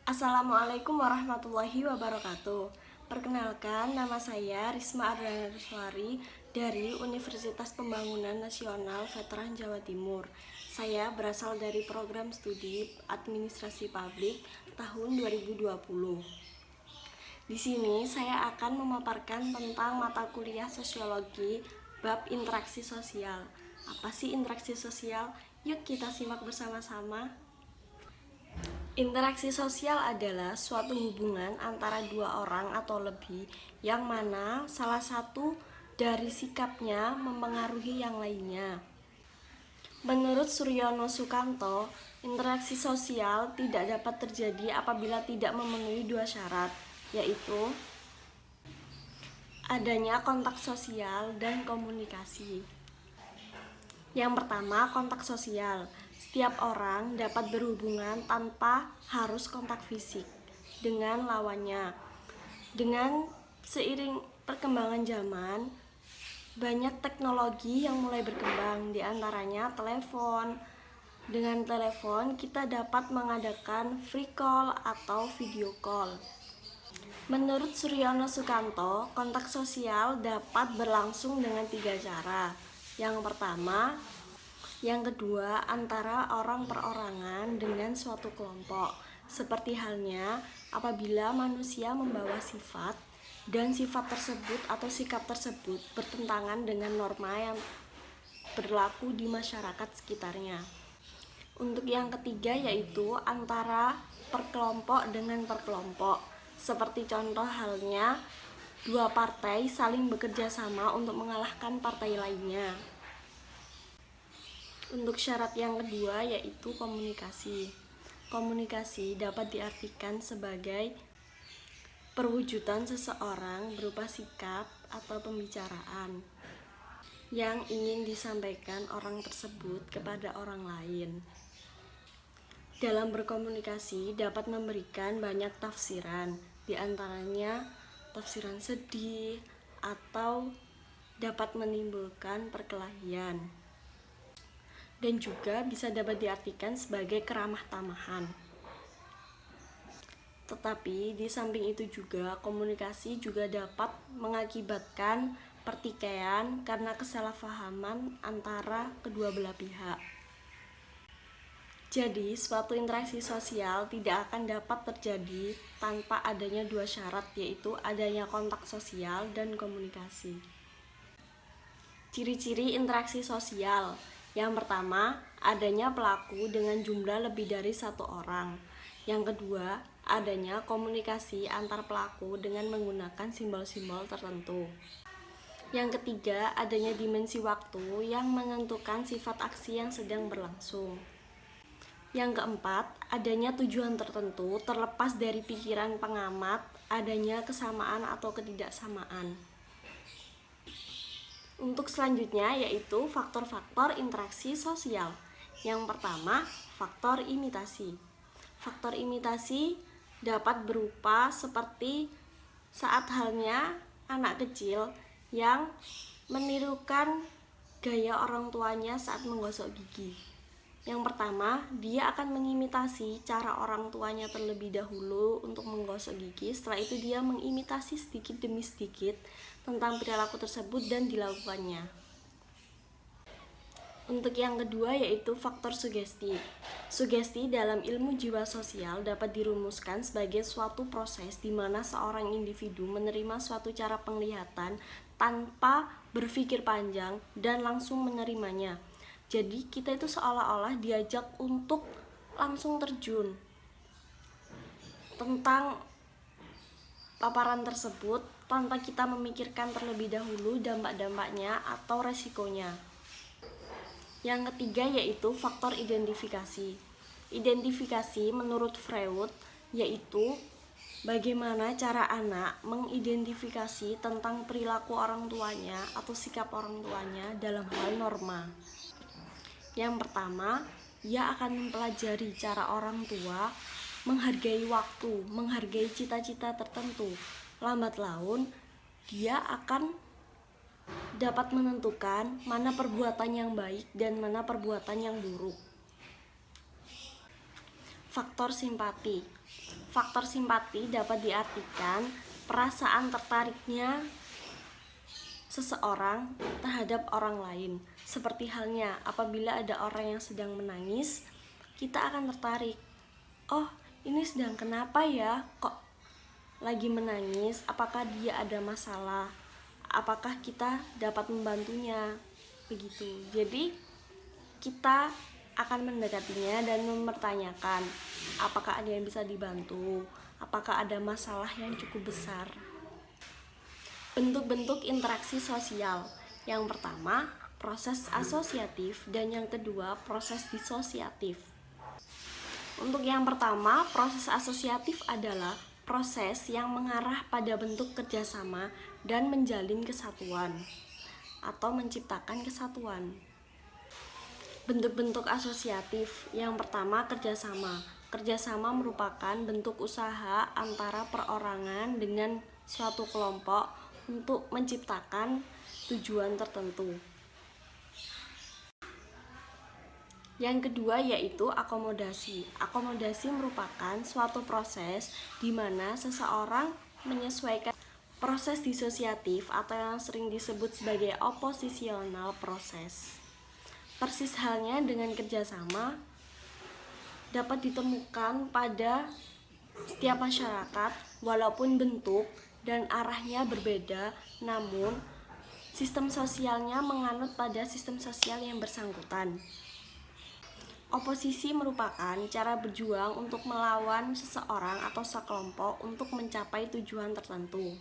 Assalamualaikum warahmatullahi wabarakatuh. Perkenalkan, nama saya Risma Ardana Ruswari dari Universitas Pembangunan Nasional Veteran Jawa Timur. Saya berasal dari program studi Administrasi Publik tahun 2020. Di sini saya akan memaparkan tentang mata kuliah Sosiologi bab interaksi sosial. Apa sih interaksi sosial? Yuk kita simak bersama-sama. Interaksi sosial adalah suatu hubungan antara dua orang atau lebih yang mana salah satu dari sikapnya mempengaruhi yang lainnya. Menurut Suryono Sukanto, interaksi sosial tidak dapat terjadi apabila tidak memenuhi dua syarat, yaitu adanya kontak sosial dan komunikasi. Yang pertama, kontak sosial. Setiap orang dapat berhubungan tanpa harus kontak fisik dengan lawannya. Dengan seiring perkembangan zaman, banyak teknologi yang mulai berkembang, di antaranya telepon. Dengan telepon, kita dapat mengadakan free call atau video call. Menurut Suryono Sukanto, kontak sosial dapat berlangsung dengan 3 cara. Yang pertama, yang kedua, antara orang perorangan dengan suatu kelompok, seperti halnya apabila manusia membawa sifat dan sifat tersebut atau sikap tersebut bertentangan dengan norma yang berlaku di masyarakat sekitarnya. Untuk yang ketiga yaitu antara perkelompok dengan perkelompok, seperti contoh halnya dua partai saling bekerja sama untuk mengalahkan partai lainnya. Untuk syarat yang kedua yaitu komunikasi. Komunikasi dapat diartikan sebagai perwujudan seseorang berupa sikap atau pembicaraan yang ingin disampaikan orang tersebut kepada orang lain. Dalam berkomunikasi dapat memberikan banyak tafsiran, di antaranya tafsiran sedih atau dapat menimbulkan perkelahian. Dan juga bisa dapat diartikan sebagai keramah tamahan. Tetapi di samping itu juga komunikasi juga dapat mengakibatkan pertikaian karena kesalahpahaman antara kedua belah pihak. Jadi suatu interaksi sosial tidak akan dapat terjadi tanpa adanya dua syarat, yaitu adanya kontak sosial dan komunikasi. Ciri-ciri interaksi sosial. Yang pertama, adanya pelaku dengan jumlah lebih dari satu orang. Yang kedua, adanya komunikasi antar pelaku dengan menggunakan simbol-simbol tertentu. Yang ketiga, adanya dimensi waktu yang menentukan sifat aksi yang sedang berlangsung. Yang keempat, adanya tujuan tertentu terlepas dari pikiran pengamat, adanya kesamaan atau ketidaksamaan. Untuk selanjutnya yaitu faktor-faktor interaksi sosial. Yang pertama, faktor imitasi. Faktor imitasi dapat berupa seperti saat halnya anak kecil yang menirukan gaya orang tuanya saat menggosok gigi. Yang pertama, dia akan mengimitasi cara orang tuanya terlebih dahulu untuk menggosok gigi. Setelah itu dia mengimitasi sedikit demi sedikit tentang perilaku tersebut dan dilakukannya. Untuk yang kedua yaitu faktor sugesti. Sugesti dalam ilmu jiwa sosial dapat dirumuskan sebagai suatu proses di mana seorang individu menerima suatu cara penglihatan tanpa berpikir panjang dan langsung menerimanya. Jadi kita itu seolah-olah diajak untuk langsung terjun tentang paparan tersebut tanpa kita memikirkan terlebih dahulu dampak-dampaknya atau resikonya. Yang ketiga yaitu faktor identifikasi. Identifikasi menurut Freud yaitu bagaimana cara anak mengidentifikasi tentang perilaku orang tuanya atau sikap orang tuanya dalam hal norma. Yang pertama, ia akan mempelajari cara orang tua menghargai waktu, menghargai cita-cita tertentu. Lambat laun, dia akan dapat menentukan mana perbuatan yang baik dan mana perbuatan yang buruk. Faktor simpati. Faktor simpati dapat diartikan perasaan tertariknya seseorang terhadap orang lain. Seperti halnya apabila ada orang yang sedang menangis, kita akan tertarik. Oh, ini sedang kenapa ya? Kok lagi menangis? Apakah dia ada masalah? Apakah kita dapat membantunya? Begitu. Jadi, kita akan mendekatinya dan mempertanyakan apakah ada yang bisa dibantu, apakah ada masalah yang cukup besar. Bentuk-bentuk interaksi sosial. Yang pertama, proses asosiatif, dan yang kedua, proses disosiatif. Untuk yang pertama, proses asosiatif adalah proses yang mengarah pada bentuk kerjasama dan menjalin kesatuan atau menciptakan kesatuan. Bentuk-bentuk asosiatif. Yang pertama, kerjasama. Kerjasama merupakan bentuk usaha antara perorangan dengan suatu kelompok untuk menciptakan tujuan tertentu. Yang kedua yaitu akomodasi. Akomodasi merupakan suatu proses di mana seseorang menyesuaikan. Proses disosiatif atau yang sering disebut sebagai oppositional proses. Persis halnya dengan kerjasama dapat ditemukan pada setiap masyarakat walaupun bentuk dan arahnya berbeda, namun sistem sosialnya menganut pada sistem sosial yang bersangkutan. Oposisi merupakan cara berjuang untuk melawan seseorang atau sekelompok untuk mencapai tujuan tertentu.